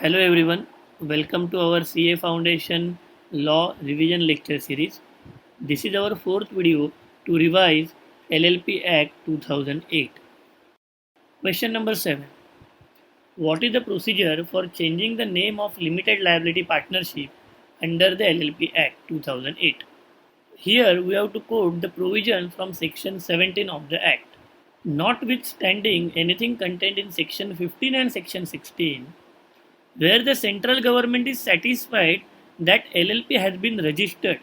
Hello everyone, welcome to our CA Foundation Law Revision Lecture Series. This is our fourth video to revise LLP Act 2008. Question number 7. What is the procedure for changing the name of limited liability partnership under the LLP Act 2008? Here we have to quote the provision from section 17 of the Act. Notwithstanding anything contained in section 15 and section 16, where the central government is satisfied that LLP has been registered,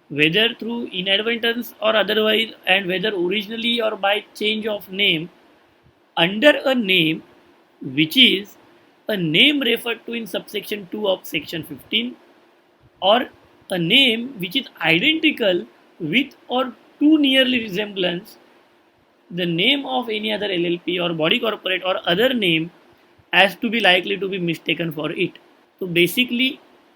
whether through inadvertence or otherwise, and whether originally or by change of name, under a name which is a name referred to in subsection 2 of section 15, or a name which is identical with or too nearly resemblance the name of any other LLP or body corporate or other name as to be likely to be mistaken for it. तो basically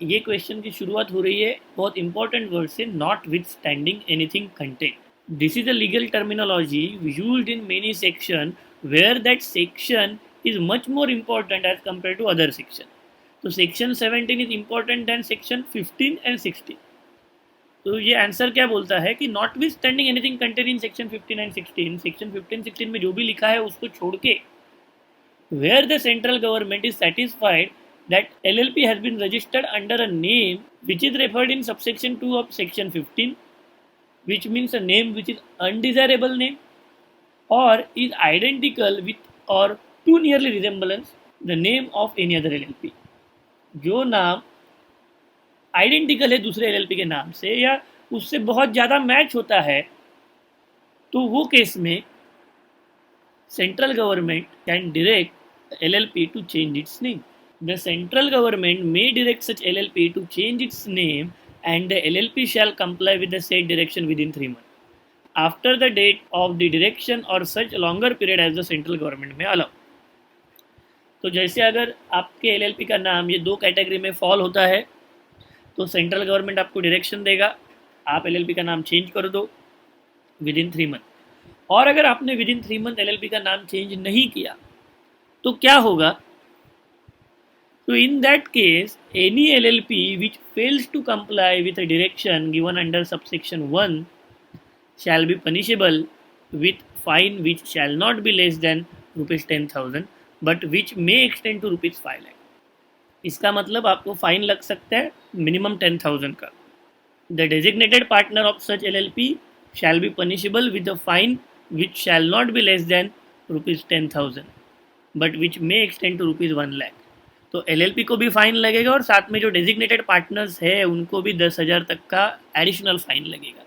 ये question की शुरुआत हो रही है बहुत important word से, notwithstanding anything content. This is a legal terminology used in many section where that section is much more important as compare to other section. तो section 17 is important than section 15 and 16. तो ये answer क्या बोलता है कि notwithstanding anything content in section 15 and 16, section 15-16 में जो भी लिखा है उसको छोड़ के where the central government is satisfied that LLP has been registered under a name which is referred in subsection 2 of section 15, which means a name which is undesirable name or is identical with or too nearly resemblance the name of any other LLP. जो नाम identical है दूसरे LLP के नाम से या उससे बहुत ज़्यादा मैच होता है, तो वो केस में central government can direct LLP to change its name. The central government may direct such LLP to change its name and the LLP shall comply with the said direction within 3 months after the date of the direction or such longer period as the central government may allow. तो जैसे अगर आपके LLP का नाम ये दो category में fall होता है तो सेंट्रल गवर्नमेंट आपको डायरेक्शन देगा, आप LLP का नाम चेंज कर दो विद इन 3 मंथ. और अगर आपने विद इन 3 मंथ LLP का नाम चेंज नहीं किया तो क्या होगा? तो in that case any LLP which fails to comply with a direction given under subsection 1 shall be punishable with fine which shall not be less than ₹10,000 but which may extend to ₹5 lakh. इसका मतलब आपको fine लग सकता है minimum 10,000 का. The designated partner of such LLP shall be punishable with a fine which shall not be less than ₹10,000 but which may extend to ₹1 lakh. तो LLP को भी फाइन लगेगा और साथ में जो डेजिग्नेटेड पार्टनर्स है उनको भी 10,000 तक का एडिशनल फाइन लगेगा.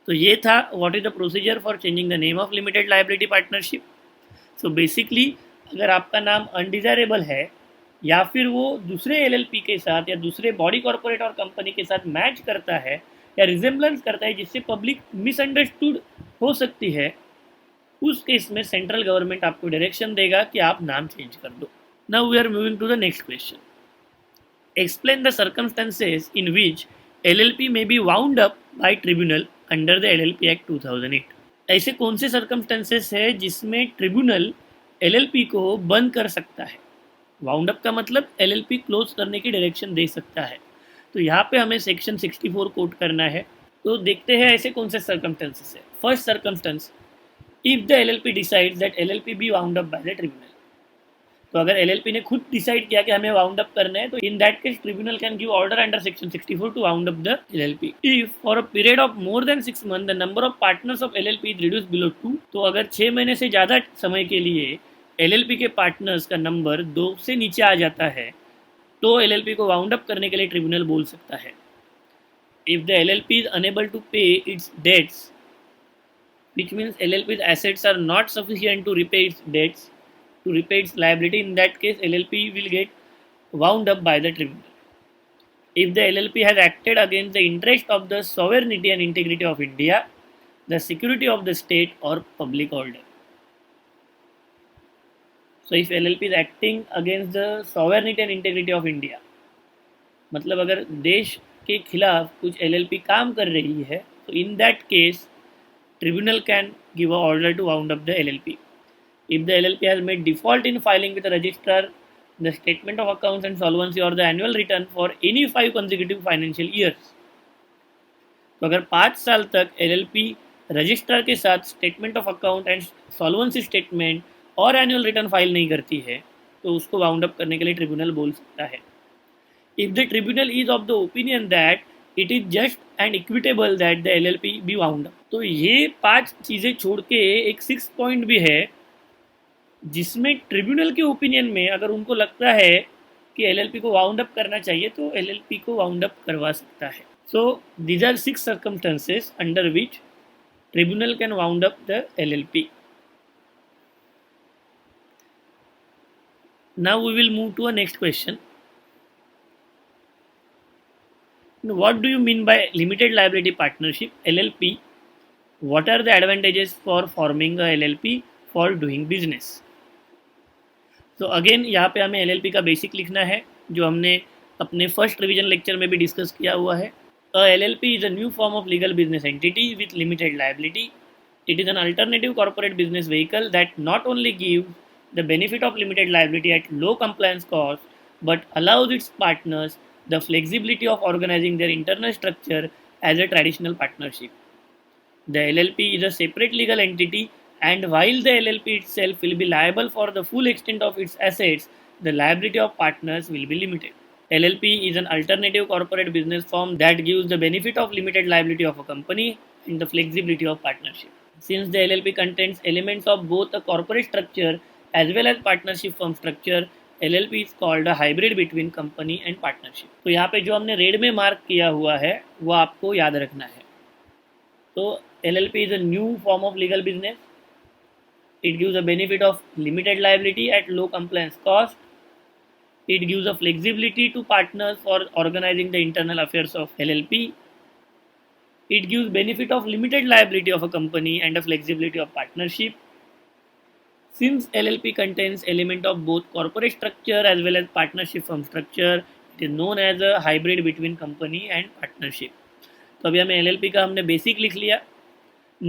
तो ये था what is the procedure for changing the name of limited liability partnership. So basically अगर आपका नाम अनडिजायरेबल है या फिर वो दूसरे LLP के साथ या दूसरे बॉडी कॉर्पोरेट और कंपनी के साथ मैच करता है या रिजेम्बलेंस करता है जिससे पब्लिक मिसअंडरस्टूड हो सकती है, उस केस में सेंट्रल गवर्नमेंट आपको डायरेक्शन देगा कि आप नाम चेंज कर दो. Now we are moving to the next question. Explain the circumstances in which LLP may be wound up by tribunal under the LLP act 2008. ऐसे कौन से सर्कमस्टेंसेस है जिसमें ट्रिब्यूनल LLP को बंद कर सकता है? वाउंड अप का मतलब LLP क्लोज करने की डायरेक्शन दे सकता है. तो यहाँ पे हमें सेक्शन 64 कोट करना है. तो देखते हैं ऐसे कौन से सर्कमस्टेंसेस है. First circumstance, if the LLP decides that LLP be wound up by the tribunal. तो अगर LLP ने खुद डिसाइड किया कि हमें वाउंड अप करना है तो in that case tribunal can give order under section 64 to wound up the LLP. If for a period of more than 6 month the number of partners of LLP is reduce below 2. तो अगर 6 महीने से ज़्यादा समय के लिए LLP के partners का नंबर 2 से नीचे आ जाता है तो LLP को वाउंड अप करने के लिए ट्रिब्यूनल बोल सकता है. If the LLP is unable to pay its debts, which means LLP's assets are not sufficient to repay its debts, to repay its liability, in that case LLP will get wound up by the tribunal. If the LLP has acted against the interest of the sovereignty and integrity of India, the security of the state or public order. So if LLP is acting against the sovereignty and integrity of India, मतलब अगर देश के खिलाफ कुछ LLP काम कर रही है तो in that case tribunal can give a order to wound up the LLP. If the LLP has made default in filing with the registrar the statement of accounts and solvency or the annual return for any 5 consecutive financial years. तो अगर 5 साल तक LLP registrar के साथ statement of account and solvency statement और annual return file नहीं करती है तो उसको वाउंड अप करने के लिए ट्रिब्यूनल बोल सकता है. If the tribunal is of the opinion that it is just and equitable that the LLP be wound up. तो ये 5 चीज़ें छोड़ के एक 6 पॉइंट भी है जिसमें ट्रिब्यूनल के ओपिनियन में अगर उनको लगता है कि LLP को वाउंड अप करना चाहिए तो LLP को वाउंड अप करवा सकता है. So these are 6 circumstances under which tribunal can wound up the LLP. Now we will move to a next question. What do you mean by limited liability partnership LLP? What are the advantages for forming a LLP for doing business? So again यहाँ पे हमें LLP का basic लिखना है जो हमने अपने first revision lecture में भी डिस्कस किया हुआ है. A LLP is a new form of legal business entity with limited liability. It is an alternative corporate business vehicle that not only gives the benefit of limited liability at low compliance cost, but allows its partners the flexibility of organizing their internal structure as a traditional partnership. The LLP is a separate legal entity, and while the LLP itself will be liable for the full extent of its assets, the liability of partners will be limited. LLP is an alternative corporate business form that gives the benefit of limited liability of a company and the flexibility of partnership. Since the LLP contains elements of both a corporate structure as well as partnership firm structure, LLP is called a hybrid between company and partnership. तो यहाँ पे जो हमने red में mark किया हुआ है वो आपको याद रखना है. तो LLP is a new form of legal business. It gives a benefit of limited liability at low compliance cost. It gives a flexibility to partners for organizing the internal affairs of LLP. It gives benefit of limited liability of a company and a flexibility of partnership. Since LLP contains element of both corporate structure as well as partnership firm structure, it is known as a hybrid between company and partnership. तो अभी हमें LLP का हमने basic लिख लिया.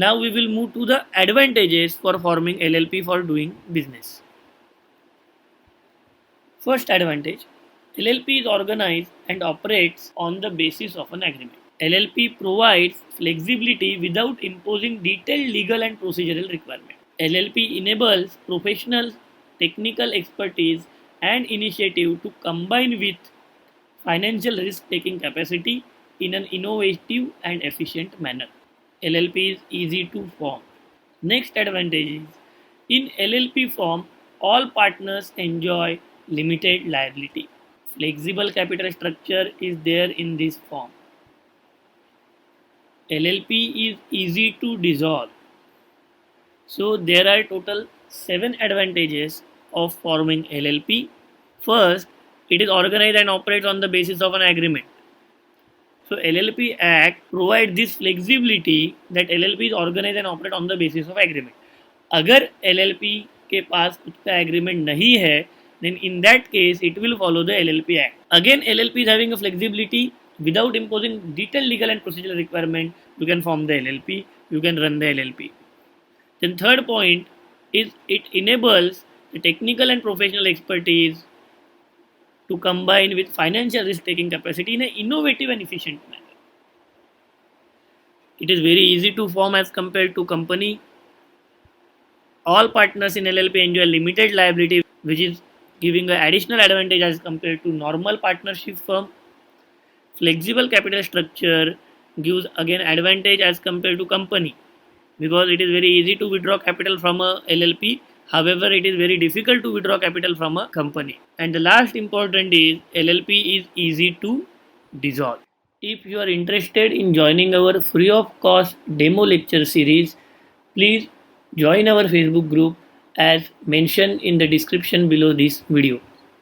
Now we will move to the advantages for forming LLP for doing business. First advantage, LLP is organized and operates on the basis of an agreement. LLP provides flexibility without imposing detailed legal and procedural requirements. LLP enables professional technical expertise and initiative to combine with financial risk-taking capacity in an innovative and efficient manner. LLP is easy to form. Next advantage is, in LLP form, all partners enjoy limited liability. Flexible capital structure is there in this form. LLP is easy to dissolve. So there are total 7 advantages of forming LLP. First, it is organized and operates on the basis of an agreement. So LLP Act provides this flexibility that LLP is organized and operate on the basis of agreement. अगर LLP के पास खुद का agreement नहीं है, then in that case it will follow the LLP Act. Again, LLP is having a flexibility without imposing detailed legal and procedural requirement. You can form the LLP, you can run the LLP. Then third point is it enables the technical and professional expertise to combine with financial risk-taking capacity in an innovative and efficient manner. It is very easy to form as compared to company. All partners in LLP enjoy limited liability, which is giving an additional advantage as compared to normal partnership firm. Flexible capital structure gives again advantage as compared to company because it is very easy to withdraw capital from a LLP. However, it is very difficult to withdraw capital from a company. And the last important is LLP is easy to dissolve. If you are interested in joining our free of cost demo lecture series, please join our Facebook group as mentioned in the description below this video.